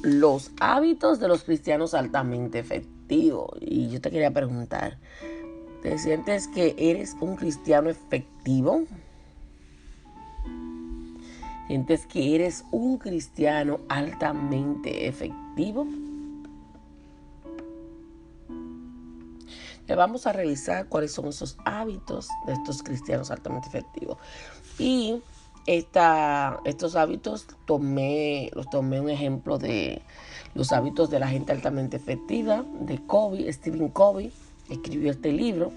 los hábitos de los cristianos altamente efectivos. Y yo te quería preguntar, ¿te sientes que eres un cristiano efectivo? ¿Sientes que eres un cristiano altamente efectivo? Vamos a revisar cuáles son esos hábitos de estos cristianos altamente efectivos. Y estos hábitos los tomé un ejemplo de los hábitos de la gente altamente efectiva, de Stephen Covey, escribió este libro.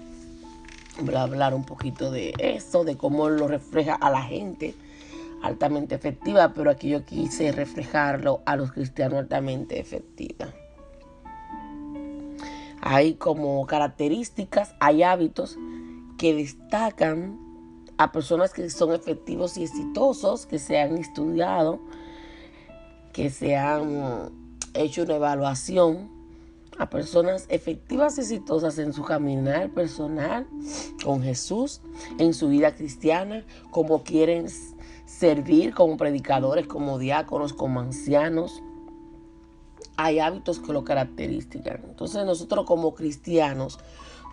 Voy a hablar un poquito de eso, de cómo lo refleja a la gente altamente efectiva, pero aquí yo quise reflejarlo a los cristianos altamente efectivos. Hay como características, hay hábitos que destacan a personas que son efectivos y exitosos, que se han estudiado, que se han hecho una evaluación a personas efectivas y exitosas en su caminar personal con Jesús, en su vida cristiana, como quieren servir como predicadores, como diáconos, como ancianos. Hay hábitos que lo caracterizan. Entonces nosotros como cristianos,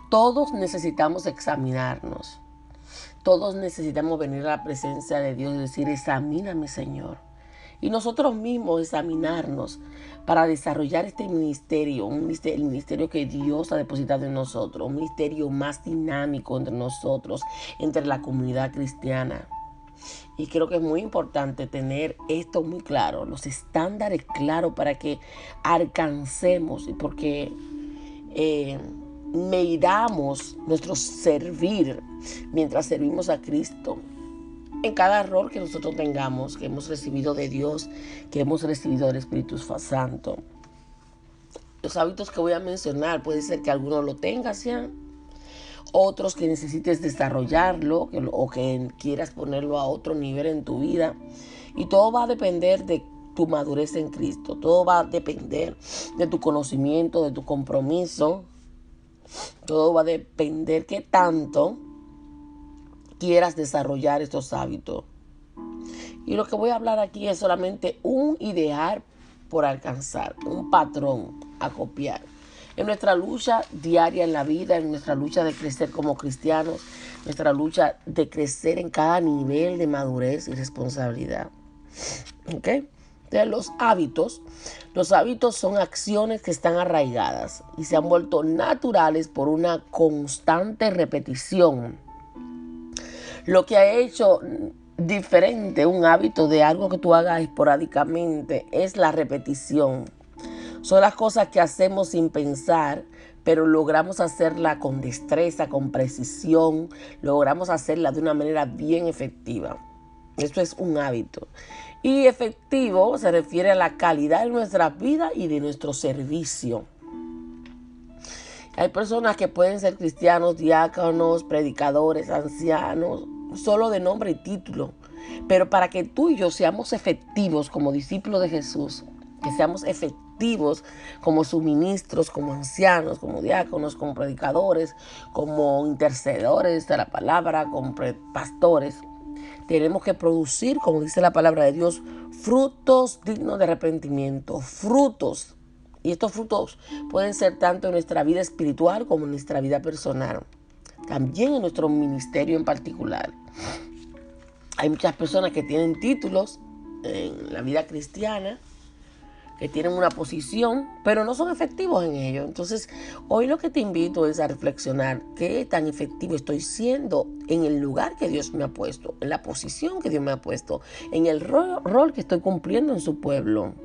todos necesitamos examinarnos. Todos necesitamos venir a la presencia de Dios y decir, examíname, Señor. Y nosotros mismos examinarnos para desarrollar este ministerio, el ministerio que Dios ha depositado en nosotros, un ministerio más dinámico entre nosotros, entre la comunidad cristiana. Y creo que es muy importante tener esto muy claro, los estándares claros para que alcancemos, porque medamos nuestro servir mientras servimos a Cristo en cada rol que nosotros tengamos, que hemos recibido de Dios, que hemos recibido del Espíritu Santo. Los hábitos que voy a mencionar, puede ser que alguno lo tengas ya, otros que necesites desarrollarlo o que quieras ponerlo a otro nivel en tu vida. Y todo va a depender de tu madurez en Cristo. Todo va a depender de tu conocimiento, de tu compromiso. Todo va a depender qué tanto quieras desarrollar estos hábitos. Y lo que voy a hablar aquí es solamente un ideal por alcanzar, un patrón a copiar. En nuestra lucha diaria en la vida, en nuestra lucha de crecer como cristianos, nuestra lucha de crecer en cada nivel de madurez y responsabilidad. ¿Ok? Entonces los hábitos son acciones que están arraigadas y se han vuelto naturales por una constante repetición. Lo que ha hecho diferente un hábito de algo que tú hagas esporádicamente es la repetición. Son las cosas que hacemos sin pensar, pero logramos hacerla con destreza, con precisión, logramos hacerla de una manera bien efectiva. Esto es un hábito. Y efectivo se refiere a la calidad de nuestra vida y de nuestro servicio. Hay personas que pueden ser cristianos, diáconos, predicadores, ancianos, solo de nombre y título. Pero para que tú y yo seamos efectivos como discípulos de Jesús, que seamos efectivos como suministros, como ancianos, como diáconos, como predicadores, como intercedores de la palabra, como pastores, tenemos que producir, como dice la palabra de Dios, frutos dignos de arrepentimiento, frutos. Y estos frutos pueden ser tanto en nuestra vida espiritual como en nuestra vida personal. También en nuestro ministerio en particular. Hay muchas personas que tienen títulos en la vida cristiana, que tienen una posición, pero no son efectivos en ello. Entonces, hoy lo que te invito es a reflexionar qué tan efectivo estoy siendo en el lugar que Dios me ha puesto, en la posición que Dios me ha puesto, en el rol que estoy cumpliendo en su pueblo.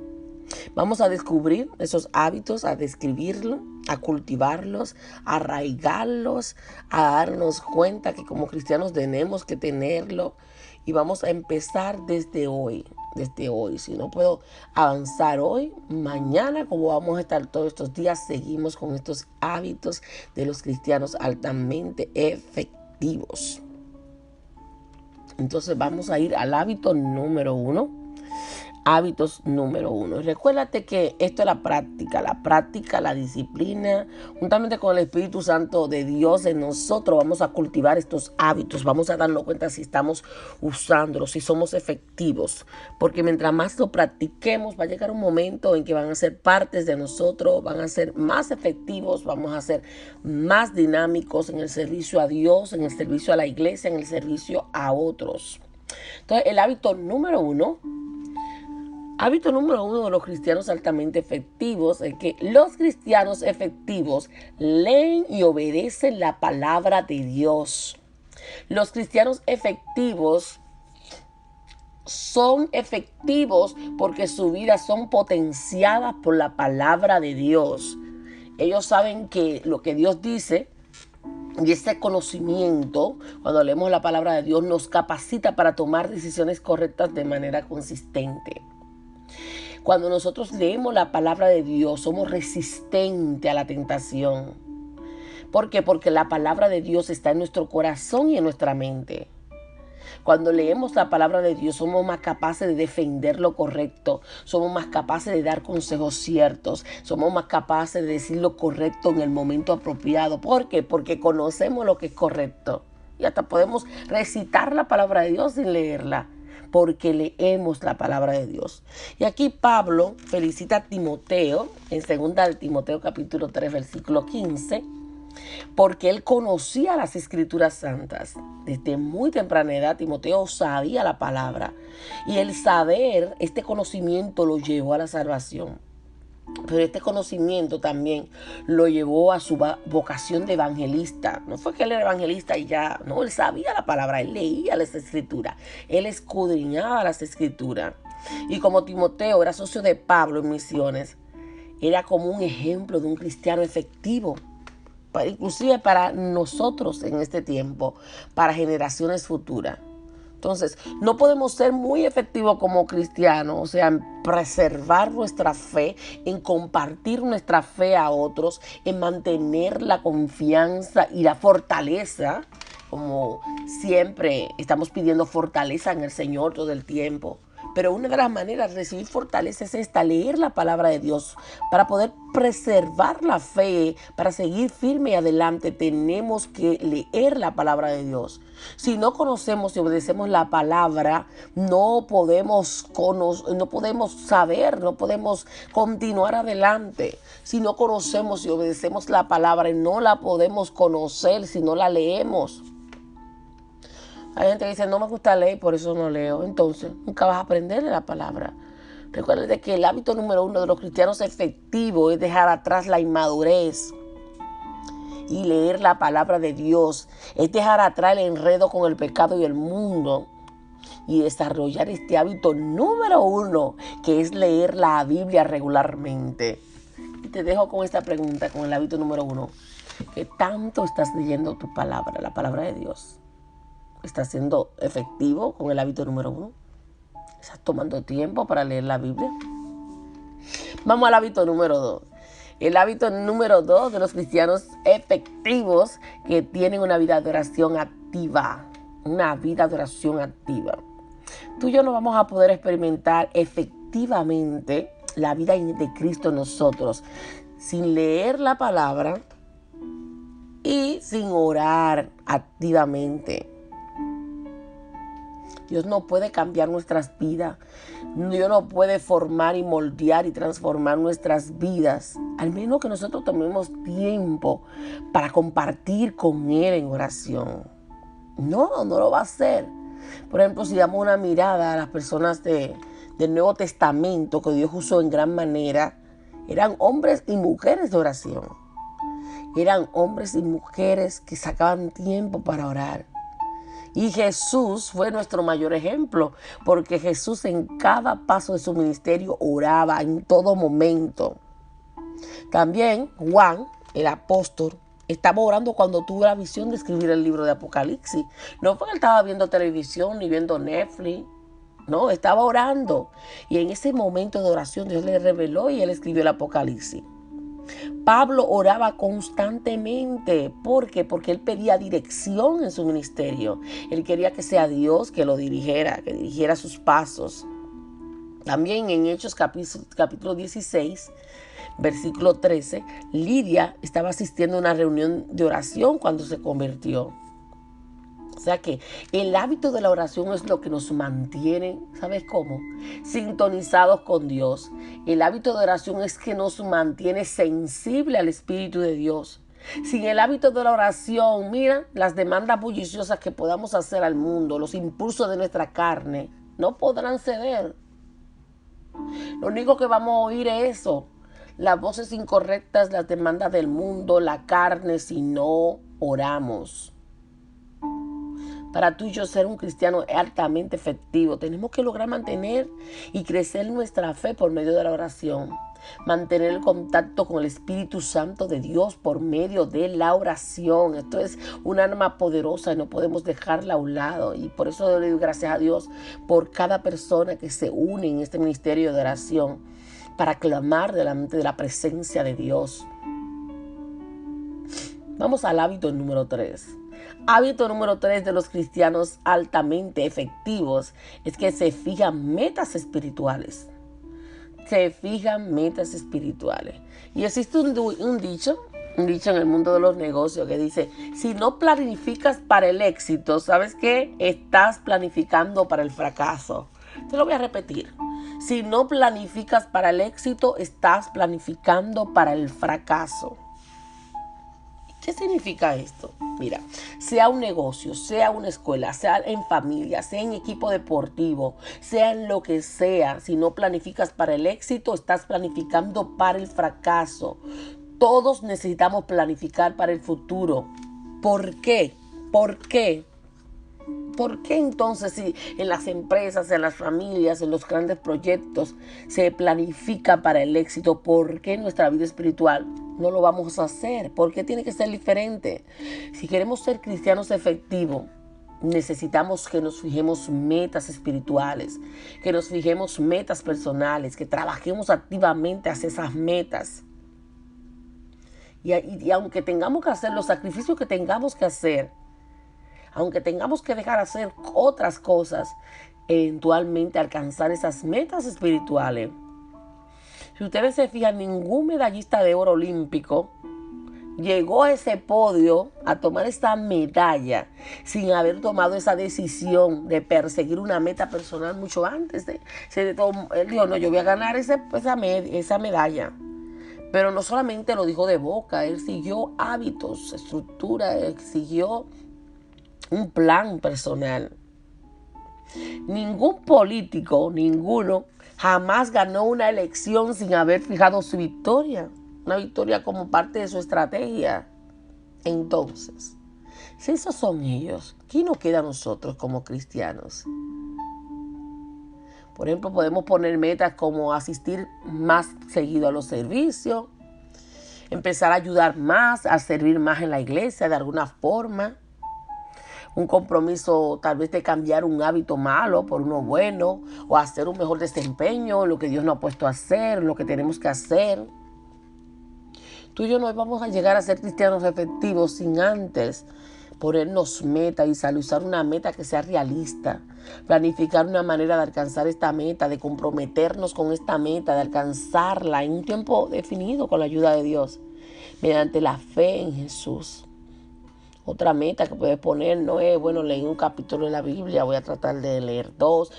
Vamos a descubrir esos hábitos, a describirlos, a cultivarlos, a arraigarlos, a darnos cuenta que como cristianos tenemos que tenerlo. Y vamos a empezar desde hoy. Si no puedo avanzar hoy, mañana, como vamos a estar todos estos días, seguimos con estos hábitos de los cristianos altamente efectivos. Entonces vamos a ir al hábito número 1. Hábitos número 1. Recuérdate que esto es la práctica, la disciplina, juntamente con el Espíritu Santo de Dios en nosotros vamos a cultivar estos hábitos, vamos a darnos cuenta si estamos usándolos, si somos efectivos, porque mientras más lo practiquemos va a llegar un momento en que van a ser partes de nosotros, van a ser más efectivos, vamos a ser más dinámicos en el servicio a Dios, en el servicio a la iglesia, en el servicio a otros. Entonces, el hábito número 1 de los cristianos altamente efectivos es que los cristianos efectivos leen y obedecen la palabra de Dios. Los cristianos efectivos son efectivos porque sus vidas son potenciadas por la palabra de Dios. Ellos saben que lo que Dios dice y ese conocimiento, cuando leemos la palabra de Dios, nos capacita para tomar decisiones correctas de manera consistente. Cuando nosotros leemos la palabra de Dios, somos resistentes a la tentación. ¿Por qué? Porque la palabra de Dios está en nuestro corazón y en nuestra mente. Cuando leemos la palabra de Dios, somos más capaces de defender lo correcto, somos más capaces de dar consejos ciertos, somos más capaces de decir lo correcto en el momento apropiado. ¿Por qué? Porque conocemos lo que es correcto. Y hasta podemos recitar la palabra de Dios sin leerla, porque leemos la palabra de Dios. Y aquí Pablo felicita a Timoteo, en 2 Timoteo capítulo 3, versículo 15, porque él conocía las Escrituras Santas. Desde muy temprana edad, Timoteo sabía la palabra. Y el saber, este conocimiento lo llevó a la salvación. Pero este conocimiento también lo llevó a su vocación de evangelista. No fue que él era evangelista y ya, no, él sabía la palabra, él leía las Escrituras, él escudriñaba las Escrituras. Y como Timoteo era socio de Pablo en misiones, era como un ejemplo de un cristiano efectivo, inclusive para nosotros en este tiempo, para generaciones futuras. Entonces, no podemos ser muy efectivos como cristianos, o sea, en preservar nuestra fe, en compartir nuestra fe a otros, en mantener la confianza y la fortaleza, como siempre estamos pidiendo fortaleza en el Señor todo el tiempo. Pero una de las maneras de recibir fortaleza es esta, leer la palabra de Dios. Para poder preservar la fe, para seguir firme y adelante, tenemos que leer la palabra de Dios. Si no conocemos y obedecemos la palabra, no podemos saber, no podemos continuar adelante. Si no conocemos y obedecemos la palabra, no la podemos conocer si no la leemos. Hay gente que dice, no me gusta leer, por eso no leo. Entonces, nunca vas a aprender de la palabra. Recuerden que el hábito número 1 de los cristianos efectivos es dejar atrás la inmadurez y leer la palabra de Dios. Es dejar atrás el enredo con el pecado y el mundo y desarrollar este hábito número 1, que es leer la Biblia regularmente. Y te dejo con esta pregunta, con el hábito número 1. ¿Qué tanto estás leyendo tu palabra, la palabra de Dios? ¿Estás siendo efectivo con el hábito número 1? ¿Estás tomando tiempo para leer la Biblia? Vamos al hábito número 2. El hábito número 2 de los cristianos efectivos que tienen una vida de oración activa. Una vida de oración activa. Tú y yo no vamos a poder experimentar efectivamente la vida de Cristo en nosotros sin leer la palabra y sin orar activamente. Dios no puede cambiar nuestras vidas. Dios no puede formar y moldear y transformar nuestras vidas. Al menos que nosotros tomemos tiempo para compartir con Él en oración. No lo va a hacer. Por ejemplo, si damos una mirada a las personas del Nuevo Testamento que Dios usó en gran manera, eran hombres y mujeres de oración. Eran hombres y mujeres que sacaban tiempo para orar. Y Jesús fue nuestro mayor ejemplo, porque Jesús en cada paso de su ministerio oraba en todo momento. También Juan, el apóstol, estaba orando cuando tuvo la visión de escribir el libro de Apocalipsis. No fue que él estaba viendo televisión ni viendo Netflix. No, estaba orando. Y en ese momento de oración Dios le reveló y él escribió el Apocalipsis. Pablo oraba constantemente. ¿Por qué? Porque él pedía dirección en su ministerio. Él quería que sea Dios que lo dirigiera, que dirigiera sus pasos. También en Hechos capítulo 16, versículo 13, Lidia estaba asistiendo a una reunión de oración cuando se convirtió. O sea que el hábito de la oración es lo que nos mantiene, ¿sabes cómo? Sintonizados con Dios. El hábito de oración es que nos mantiene sensible al Espíritu de Dios. Sin el hábito de la oración, mira, las demandas bulliciosas que podamos hacer al mundo, los impulsos de nuestra carne, no podrán ceder. Lo único que vamos a oír es eso, las voces incorrectas, las demandas del mundo, la carne, si no oramos. Para tú y yo ser un cristiano altamente efectivo, tenemos que lograr mantener y crecer nuestra fe por medio de la oración. Mantener el contacto con el Espíritu Santo de Dios por medio de la oración. Esto es un arma poderosa y no podemos dejarla a un lado. Y por eso le doy gracias a Dios por cada persona que se une en este ministerio de oración para clamar delante de la presencia de Dios. Vamos al hábito número 3. Hábito número 3 de los cristianos altamente efectivos es que se fijan metas espirituales. Se fijan metas espirituales. Y existe un dicho en el mundo de los negocios que dice, si no planificas para el éxito, ¿sabes qué? Estás planificando para el fracaso. Te lo voy a repetir. Si no planificas para el éxito, estás planificando para el fracaso. ¿Qué significa esto? Mira, sea un negocio, sea una escuela, sea en familia, sea en equipo deportivo, sea en lo que sea, si no planificas para el éxito, estás planificando para el fracaso. Todos necesitamos planificar para el futuro. ¿Por qué? ¿Por qué? ¿Por qué entonces si en las empresas, en las familias, en los grandes proyectos se planifica para el éxito? ¿Por qué en nuestra vida espiritual no lo vamos a hacer? ¿Por qué tiene que ser diferente? Si queremos ser cristianos efectivos, necesitamos que nos fijemos metas espirituales, que nos fijemos metas personales, que trabajemos activamente hacia esas metas. Y aunque tengamos que hacer los sacrificios que tengamos que hacer, aunque tengamos que dejar de hacer otras cosas, eventualmente alcanzar esas metas espirituales. Si ustedes se fijan, ningún medallista de oro olímpico llegó a ese podio a tomar esa medalla sin haber tomado esa decisión de perseguir una meta personal mucho antes. Él dijo, no, yo voy a ganar esa medalla. Pero no solamente lo dijo de boca, él siguió hábitos, estructura, él siguió un plan personal. Ningún político, ninguno, jamás ganó una elección sin haber fijado su victoria. Una victoria como parte de su estrategia. Entonces, si esos son ellos, ¿qué nos queda a nosotros como cristianos? Por ejemplo, podemos poner metas como asistir más seguido a los servicios, empezar a ayudar más, a servir más en la iglesia de alguna forma. Un compromiso tal vez de cambiar un hábito malo por uno bueno, o hacer un mejor desempeño en lo que Dios nos ha puesto a hacer, lo que tenemos que hacer. Tú y yo no vamos a llegar a ser cristianos efectivos sin antes ponernos meta y usar una meta que sea realista, planificar una manera de alcanzar esta meta, de comprometernos con esta meta, de alcanzarla en un tiempo definido con la ayuda de Dios, mediante la fe en Jesús. Otra meta que puedes poner no es, bueno, leí un capítulo de la Biblia, voy a tratar de leer 2,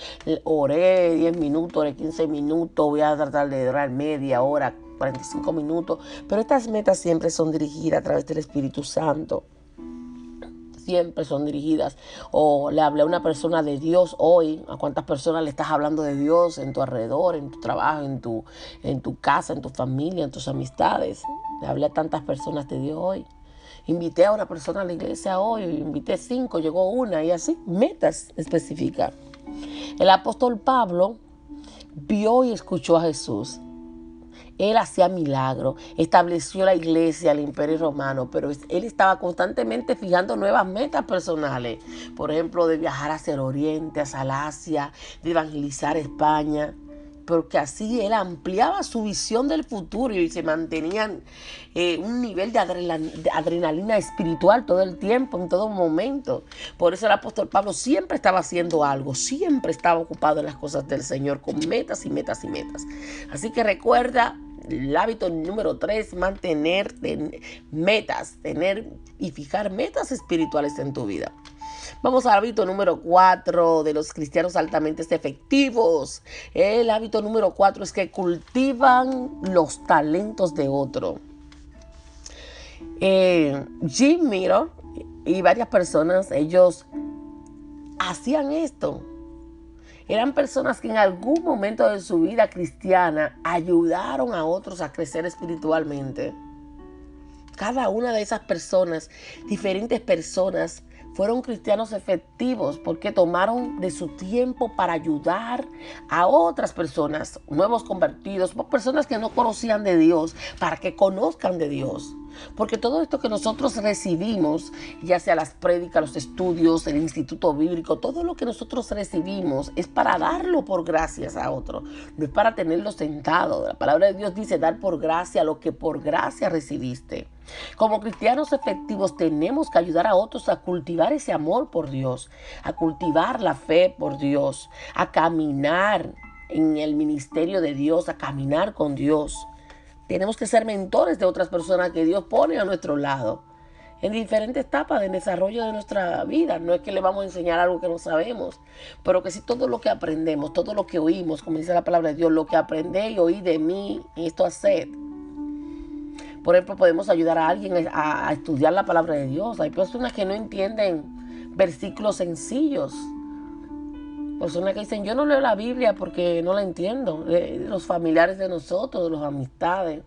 oré 10 minutos, oré 15 minutos, voy a tratar de orar media hora, 45 minutos. Pero estas metas siempre son dirigidas a través del Espíritu Santo. Siempre son dirigidas. O le hablé a una persona de Dios hoy. ¿A cuántas personas le estás hablando de Dios en tu alrededor, en tu trabajo, en tu casa, en tu familia, en tus amistades? Le hablé a tantas personas de Dios hoy. Invité a una persona a la iglesia hoy, invité 5, llegó una y así, metas específicas. El apóstol Pablo vio y escuchó a Jesús. Él hacía milagros, estableció la iglesia, el imperio romano, pero él estaba constantemente fijando nuevas metas personales. Por ejemplo, de viajar hacia el oriente, hacia el Asia, de evangelizar España. porque así él ampliaba su visión del futuro y se mantenían un nivel de adrenalina espiritual todo el tiempo, en todo momento. Por eso el apóstol Pablo siempre estaba haciendo algo, siempre estaba ocupado en las cosas del Señor, con metas y metas y metas. Así que recuerda el hábito número 3, mantener metas, tener y fijar metas espirituales en tu vida. Vamos al hábito número 4 de los cristianos altamente efectivos. El hábito número 4 es que cultivan los talentos de otro. Jim Miro y varias personas, ellos hacían esto. Eran personas que en algún momento de su vida cristiana ayudaron a otros a crecer espiritualmente. Cada una de esas personas, diferentes personas, fueron cristianos efectivos porque tomaron de su tiempo para ayudar a otras personas, nuevos convertidos, personas que no conocían de Dios, para que conozcan de Dios. Porque todo esto que nosotros recibimos, ya sea las prédicas, los estudios, el instituto bíblico, todo lo que nosotros recibimos es para darlo por gracias a otro, no es para tenerlo sentado. La palabra de Dios dice dar por gracia lo que por gracia recibiste. Como cristianos efectivos tenemos que ayudar a otros a cultivar ese amor por Dios, a cultivar la fe por Dios, a caminar en el ministerio de Dios, a caminar con Dios. Tenemos que ser mentores de otras personas que Dios pone a nuestro lado en diferentes etapas del desarrollo de nuestra vida. No es que le vamos a enseñar algo que no sabemos, pero que si todo lo que aprendemos, todo lo que oímos, como dice la palabra de Dios, lo que aprendí y oí de mí, esto haced. Por ejemplo, podemos ayudar a alguien a estudiar la palabra de Dios. Hay personas que no entienden versículos sencillos. Personas que dicen, yo no leo la Biblia porque no la entiendo. Los familiares de nosotros, los amistades.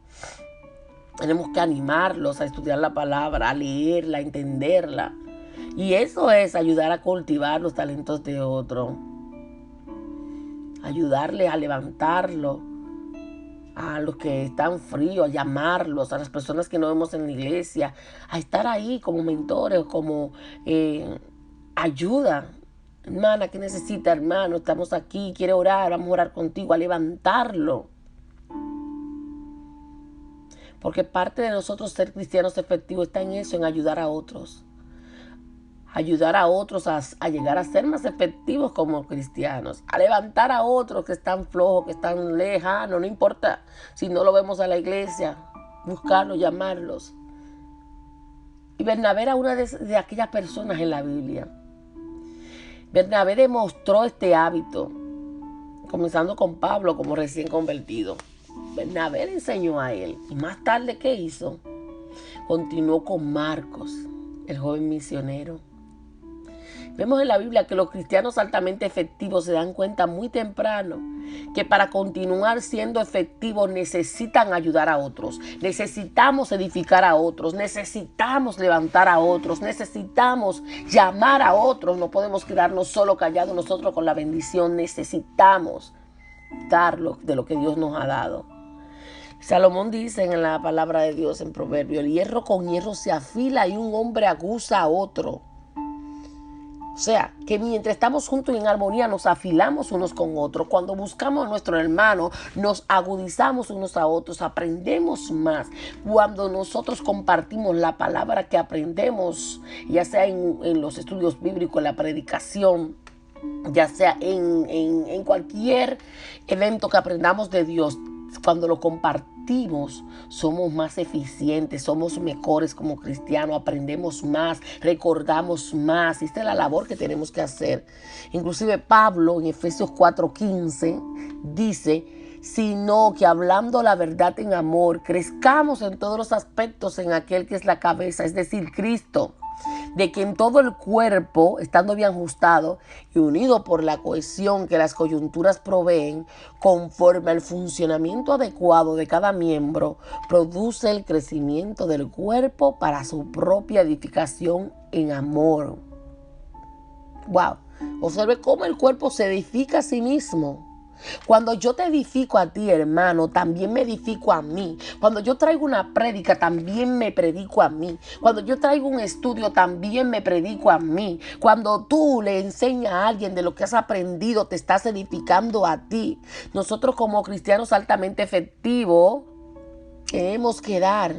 Tenemos que animarlos a estudiar la palabra, a leerla, a entenderla. Y eso es ayudar a cultivar los talentos de otro. Ayudarle a levantarlo. A los que están fríos, a llamarlos, a las personas que no vemos en la iglesia, a estar ahí como mentores, como ayuda. Hermana, ¿qué necesita, hermano? Estamos aquí, quiere orar, vamos a orar contigo, a levantarlo. Porque parte de nosotros ser cristianos efectivos está en eso, en ayudar a otros. Ayudar a otros a llegar a ser más efectivos como cristianos. A levantar a otros que están flojos, que están lejanos, no importa si no lo vemos a la iglesia. Buscarlos, llamarlos. Y Bernabé era una de aquellas personas en la Biblia. Bernabé demostró este hábito, comenzando con Pablo como recién convertido. Bernabé le enseñó a él. Y más tarde, ¿qué hizo? Continuó con Marcos, el joven misionero. Vemos en la Biblia que los cristianos altamente efectivos se dan cuenta muy temprano que para continuar siendo efectivos necesitan ayudar a otros, necesitamos edificar a otros, necesitamos levantar a otros, necesitamos llamar a otros. No podemos quedarnos solo callados nosotros con la bendición, necesitamos dar de lo que Dios nos ha dado. Salomón dice en la palabra de Dios en Proverbio, el hierro con hierro se afila y un hombre aguza a otro. O sea, que mientras estamos juntos y en armonía nos afilamos unos con otros. Cuando buscamos a nuestro hermano, nos agudizamos unos a otros, aprendemos más. Cuando nosotros compartimos la palabra que aprendemos, ya sea en los estudios bíblicos, en la predicación, ya sea en cualquier evento que aprendamos de Dios, cuando lo compartimos, somos más eficientes, somos mejores como cristianos, aprendemos más, recordamos más. Esta es la labor que tenemos que hacer. Inclusive Pablo en Efesios 4:15 dice, sino que hablando la verdad en amor, crezcamos en todos los aspectos en aquel que es la cabeza, es decir, Cristo, de que en todo el cuerpo, estando bien ajustado y unido por la cohesión que las coyunturas proveen, conforme al funcionamiento adecuado de cada miembro, produce el crecimiento del cuerpo para su propia edificación en amor. Wow. Observe cómo el cuerpo se edifica a sí mismo. Cuando yo te edifico a ti, hermano, también me edifico a mí. Cuando yo traigo una prédica, también me predico a mí. Cuando yo traigo un estudio, también me predico a mí. Cuando tú le enseñas a alguien de lo que has aprendido, te estás edificando a ti. Nosotros como cristianos altamente efectivos, tenemos que dar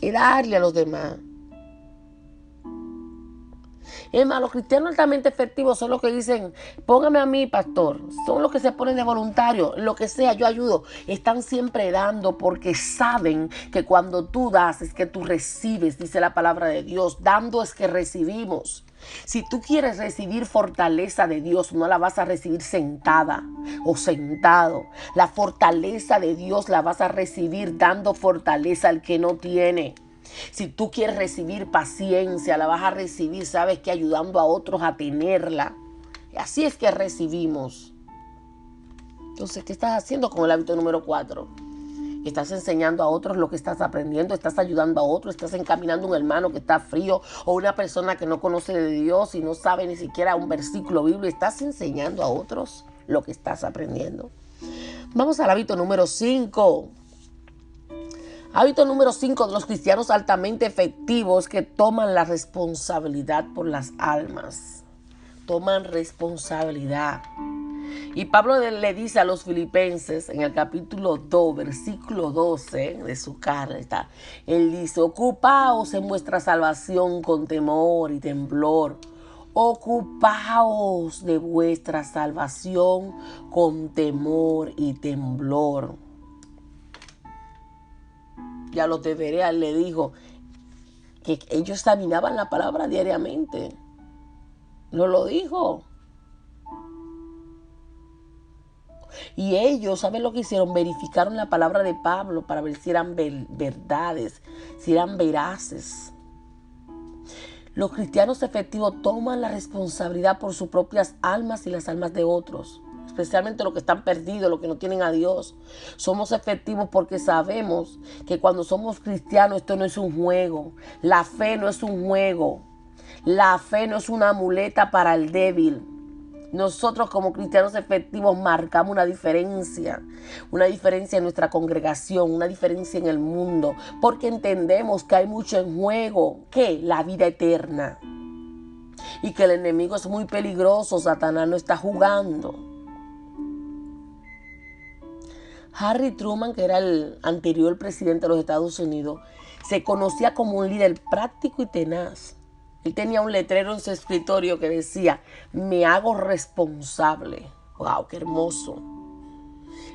y darle a los demás. Es más, los cristianos altamente efectivos son los que dicen, póngame a mí, pastor. Son los que se ponen de voluntario, lo que sea, yo ayudo. Están siempre dando porque saben que cuando tú das es que tú recibes, dice la palabra de Dios. Dando es que recibimos. Si tú quieres recibir fortaleza de Dios, no la vas a recibir sentada o sentado. La fortaleza de Dios la vas a recibir dando fortaleza al que no tiene. Si tú quieres recibir paciencia, la vas a recibir, sabes que ayudando a otros a tenerla. Y así es que recibimos. Entonces, ¿qué estás haciendo con el hábito número 4? Estás enseñando a otros lo que estás aprendiendo, estás ayudando a otros, estás encaminando a un hermano que está frío o una persona que no conoce de Dios y no sabe ni siquiera un versículo bíblico. Estás enseñando a otros lo que estás aprendiendo. Vamos al hábito número 5. Hábito número 5 de los cristianos altamente efectivos que toman la responsabilidad por las almas. Toman responsabilidad. Y Pablo le dice a los filipenses en el capítulo 2, versículo 12 de su carta, él dice, ocupaos en vuestra salvación con temor y temblor. Ocupaos de vuestra salvación con temor y temblor. Ya los de Berea le dijo que ellos examinaban la palabra diariamente. No lo dijo. Y ellos, ¿saben lo que hicieron? Verificaron la palabra de Pablo para ver si eran verdades, si eran veraces. Los cristianos efectivos toman la responsabilidad por sus propias almas y las almas de otros. Especialmente los que están perdidos, los que no tienen a Dios. Somos efectivos porque sabemos que cuando somos cristianos esto no es un juego. La fe no es un juego. La fe no es una muleta para el débil. Nosotros como cristianos efectivos marcamos una diferencia en nuestra congregación, una diferencia en el mundo, porque entendemos que hay mucho en juego, que la vida eterna. Y que el enemigo es muy peligroso, Satanás no está jugando. Harry Truman, que era el anterior presidente de los Estados Unidos, se conocía como un líder práctico y tenaz. Él tenía un letrero en su escritorio que decía, me hago responsable. ¡Wow, qué hermoso!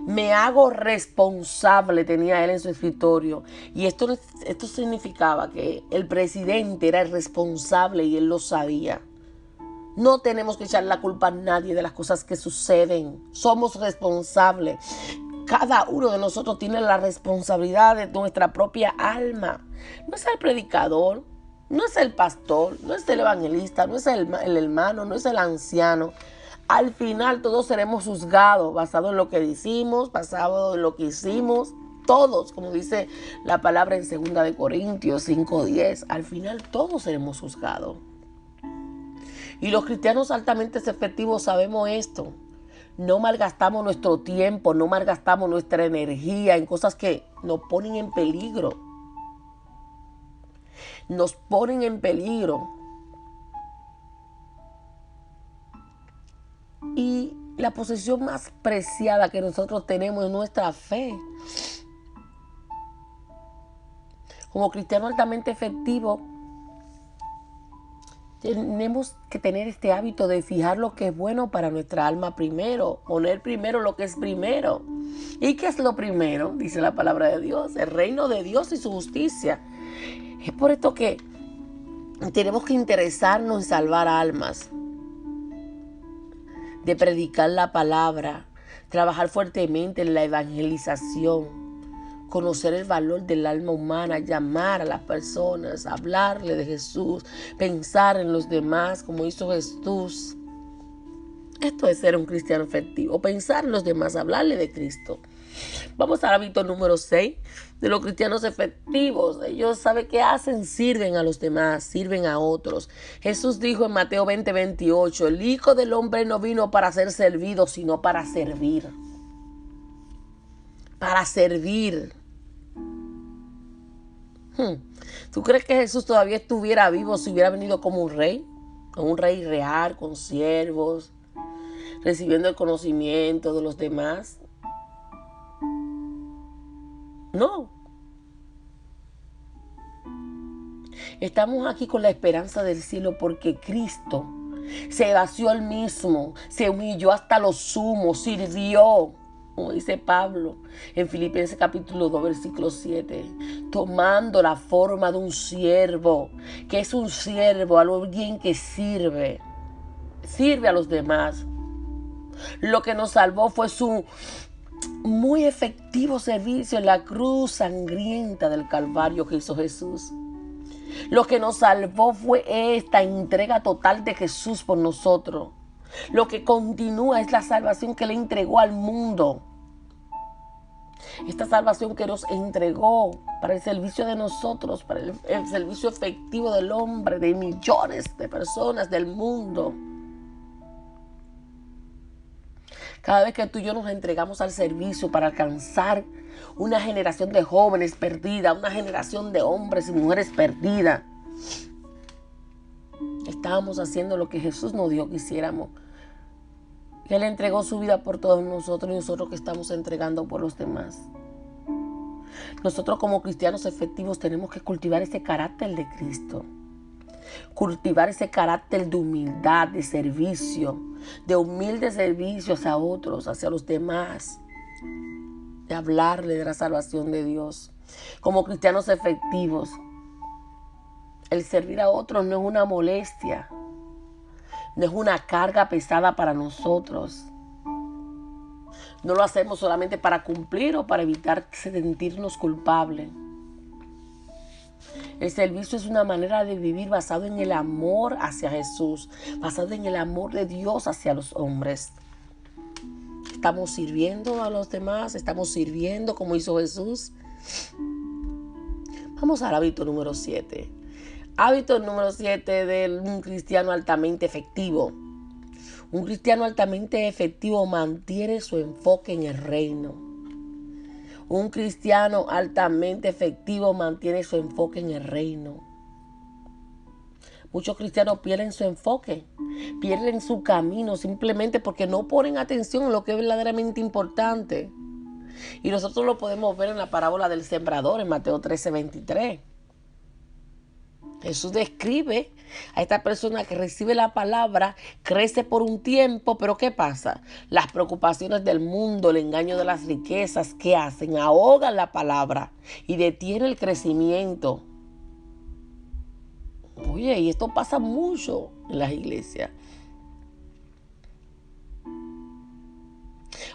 Me hago responsable, tenía él en su escritorio. Y esto significaba que el presidente era el responsable y él lo sabía. No tenemos que echar la culpa a nadie de las cosas que suceden. Somos responsables. Cada uno de nosotros tiene la responsabilidad de nuestra propia alma. No es el predicador, no es el pastor, no es el evangelista, no es el hermano, no es el anciano. Al final todos seremos juzgados basado en lo que decimos, basado en lo que hicimos. Todos, como dice la palabra en 2 Corintios 5:10, al final todos seremos juzgados. Y los cristianos altamente efectivos sabemos esto. No malgastamos nuestro tiempo, no malgastamos nuestra energía en cosas que nos ponen en peligro. Nos ponen en peligro. Y la posesión más preciada que nosotros tenemos es nuestra fe. Como cristianos altamente efectivos, tenemos que tener este hábito de fijar lo que es bueno para nuestra alma primero. Poner primero lo que es primero. ¿Y qué es lo primero? Dice la palabra de Dios. El reino de Dios y su justicia. Es por esto que tenemos que interesarnos en salvar almas. De predicar la palabra. Trabajar fuertemente en la evangelización. Conocer el valor del alma humana, llamar a las personas, hablarle de Jesús, pensar en los demás como hizo Jesús. Esto es ser un cristiano efectivo, pensar en los demás, hablarle de Cristo. Vamos al hábito número 6 de los cristianos efectivos. Ellos saben qué hacen, sirven a los demás, sirven a otros. Jesús dijo en Mateo 20:28, el Hijo del Hombre no vino para ser servido, sino para servir. Para servir. ¿Tú crees que Jesús todavía estuviera vivo si hubiera venido como un rey? Como un rey real, con siervos, recibiendo el conocimiento de los demás. No. Estamos aquí con la esperanza del cielo porque Cristo se vació él mismo, se humilló hasta lo sumo, sirvió, como dice Pablo en Filipenses capítulo 2, versículo 7, tomando la forma de un siervo. ¿Qué es un siervo? Alguien que sirve a los demás. Lo que nos salvó fue su muy efectivo servicio en la cruz sangrienta del Calvario que hizo Jesús. Lo que nos salvó fue esta entrega total de Jesús por nosotros. Lo que continúa es la salvación que le entregó al mundo. Esta salvación que nos entregó para el servicio de nosotros, para el servicio efectivo del hombre, de millones de personas del mundo. Cada vez que tú y yo nos entregamos al servicio para alcanzar una generación de jóvenes perdida, una generación de hombres y mujeres perdidas, estábamos haciendo lo que Jesús nos dijo que hiciéramos. Que Él entregó su vida por todos nosotros y nosotros que estamos entregando por los demás. Nosotros como cristianos efectivos tenemos que cultivar ese carácter de Cristo. Cultivar ese carácter de humildad, de servicio, de humilde servicio hacia otros, hacia los demás, de hablarle de la salvación de Dios. Como cristianos efectivos, el servir a otros no es una molestia, no es una carga pesada para nosotros. No lo hacemos solamente para cumplir o para evitar sentirnos culpables. El servicio es una manera de vivir basado en el amor hacia Jesús, basado en el amor de Dios hacia los hombres. Estamos sirviendo a los demás, estamos sirviendo como hizo Jesús. Vamos al hábito número 7. Hábito número 7 de un cristiano altamente efectivo. Un cristiano altamente efectivo mantiene su enfoque en el reino. Un cristiano altamente efectivo mantiene su enfoque en el reino. Muchos cristianos pierden su enfoque, pierden su camino simplemente porque no ponen atención en lo que es verdaderamente importante. Y nosotros lo podemos ver en la parábola del sembrador en Mateo 13:23. Jesús describe a esta persona que recibe la palabra, crece por un tiempo, pero ¿qué pasa? Las preocupaciones del mundo, el engaño de las riquezas, ¿qué hacen? Ahogan la palabra y detienen el crecimiento. Oye, y esto pasa mucho en las iglesias.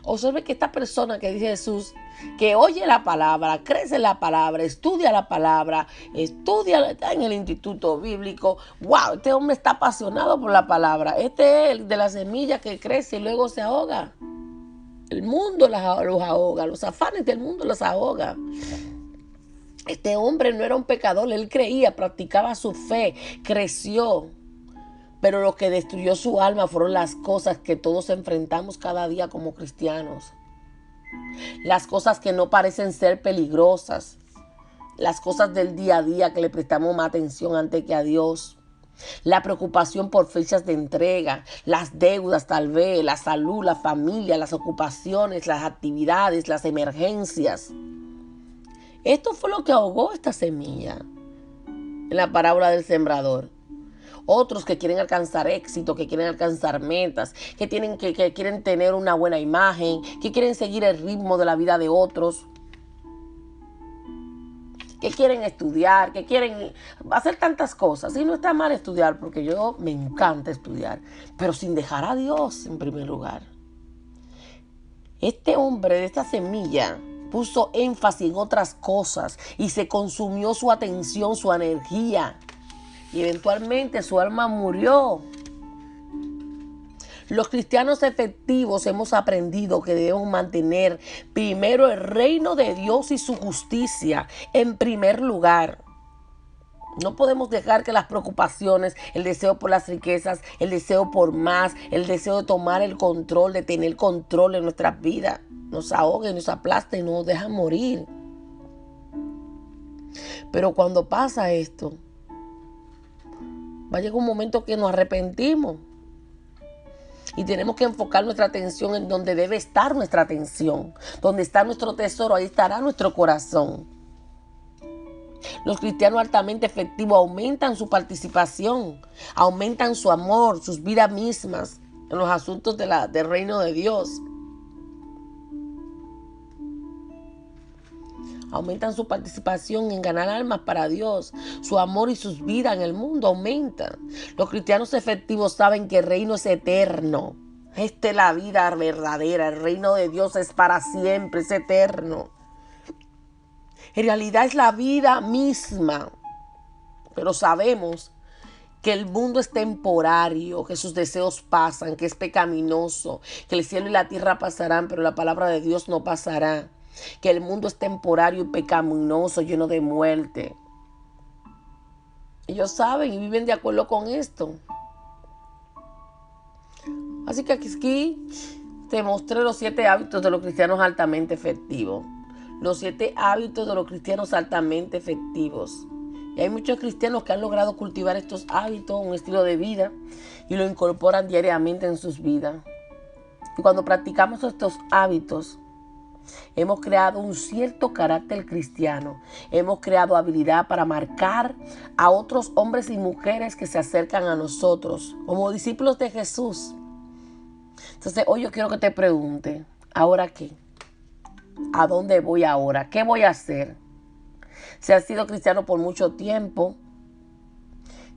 Observe que esta persona que dice Jesús, que oye la palabra, crece en la palabra, estudia la palabra, está en el instituto bíblico. ¡Wow! Este hombre está apasionado por la palabra. Este es el de la semilla que crece y luego se ahoga. El mundo los ahoga, los afanes del mundo los ahoga. Este hombre no era un pecador, él creía, practicaba su fe, creció. Pero lo que destruyó su alma fueron las cosas que todos enfrentamos cada día como cristianos. Las cosas que no parecen ser peligrosas. Las cosas del día a día que le prestamos más atención antes que a Dios. La preocupación por fechas de entrega, las deudas tal vez, la salud, la familia, las ocupaciones, las actividades, las emergencias. Esto fue lo que ahogó esta semilla en la parábola del sembrador. Otros que quieren alcanzar éxito, que quieren alcanzar metas, que quieren tener una buena imagen, que quieren seguir el ritmo de la vida de otros, que quieren estudiar, que quieren hacer tantas cosas. Y no está mal estudiar, porque yo me encanta estudiar, pero sin dejar a Dios en primer lugar. Este hombre de esta semilla puso énfasis en otras cosas y se consumió su atención, su energía. Y eventualmente su alma murió. Los cristianos efectivos hemos aprendido que debemos mantener primero el reino de Dios y su justicia en primer lugar. No podemos dejar que las preocupaciones, el deseo por las riquezas, el deseo por más, el deseo de tomar el control, de tener control en nuestras vidas, nos ahoguen, nos aplasten y nos dejan morir. Pero cuando pasa esto, va a llegar un momento que nos arrepentimos. Y tenemos que enfocar nuestra atención en donde debe estar nuestra atención. Donde está nuestro tesoro, ahí estará nuestro corazón. Los cristianos altamente efectivos aumentan su participación, aumentan su amor, sus vidas mismas en los asuntos del reino de Dios. Aumentan su participación en ganar almas para Dios. Su amor y sus vidas en el mundo aumentan. Los cristianos efectivos saben que el reino es eterno. Esta es la vida verdadera. El reino de Dios es para siempre, es eterno. En realidad es la vida misma. Pero sabemos que el mundo es temporario, que sus deseos pasan, que es pecaminoso, que el cielo y la tierra pasarán, pero la palabra de Dios no pasará. Que el mundo es temporario y pecaminoso, lleno de muerte. Ellos saben y viven de acuerdo con esto. Así que aquí te mostré los 7 hábitos de los cristianos altamente efectivos. Los 7 hábitos de los cristianos altamente efectivos. Y hay muchos cristianos que han logrado cultivar estos hábitos, un estilo de vida, y lo incorporan diariamente en sus vidas. Y cuando practicamos estos hábitos, hemos creado un cierto carácter cristiano. Hemos creado habilidad para marcar a otros hombres y mujeres que se acercan a nosotros como discípulos de Jesús. Entonces, hoy yo quiero que te pregunte, ¿ahora qué? ¿A dónde voy ahora? ¿Qué voy a hacer? Si has sido cristiano por mucho tiempo,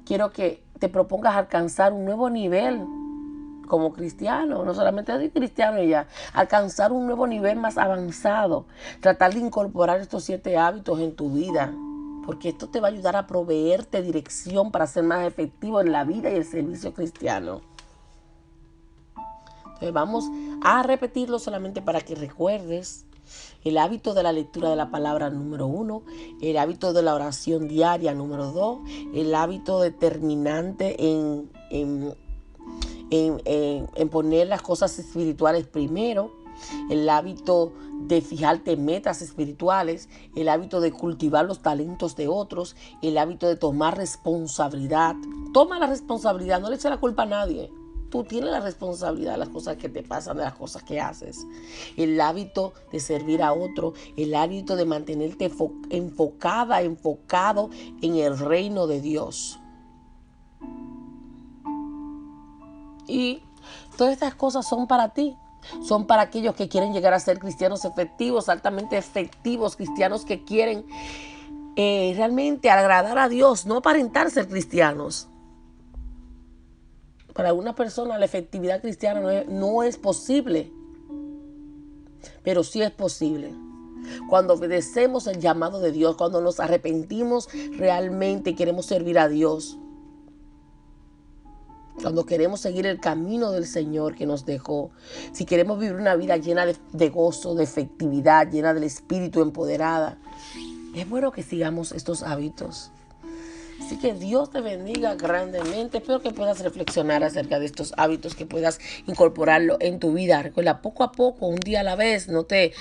quiero que te propongas alcanzar un nuevo nivel como cristiano, no solamente soy cristiano y ya, alcanzar un nuevo nivel más avanzado, tratar de incorporar estos 7 hábitos en tu vida, porque esto te va a ayudar a proveerte dirección para ser más efectivo en la vida y el servicio cristiano. Entonces vamos a repetirlo solamente para que recuerdes el hábito de la lectura de la palabra número 1, el hábito de la oración diaria número 2, el hábito determinante en poner las cosas espirituales primero, el hábito de fijarte metas espirituales, el hábito de cultivar los talentos de otros, el hábito de tomar responsabilidad. Toma la responsabilidad, no le eches la culpa a nadie. Tú tienes la responsabilidad de las cosas que te pasan, de las cosas que haces. El hábito de servir a otro, el hábito de mantenerte enfocado en el reino de Dios. Y todas estas cosas son para ti. Son para aquellos que quieren llegar a ser cristianos efectivos, altamente efectivos, cristianos que quieren realmente agradar a Dios, no aparentar ser cristianos. Para algunas personas la efectividad cristiana no es posible, pero sí es posible. Cuando obedecemos el llamado de Dios, cuando nos arrepentimos realmente y queremos servir a Dios, cuando queremos seguir el camino del Señor que nos dejó, si queremos vivir una vida llena de gozo, de efectividad, llena del Espíritu, empoderada, es bueno que sigamos estos hábitos. Así que Dios te bendiga grandemente. Espero que puedas reflexionar acerca de estos hábitos, que puedas incorporarlo en tu vida. Recuerda, poco a poco, un día a la vez. No te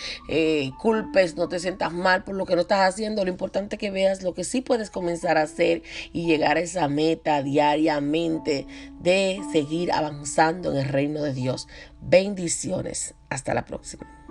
culpes, no te sientas mal por lo que no estás haciendo. Lo importante es que veas lo que sí puedes comenzar a hacer y llegar a esa meta diariamente de seguir avanzando en el reino de Dios. Bendiciones. Hasta la próxima.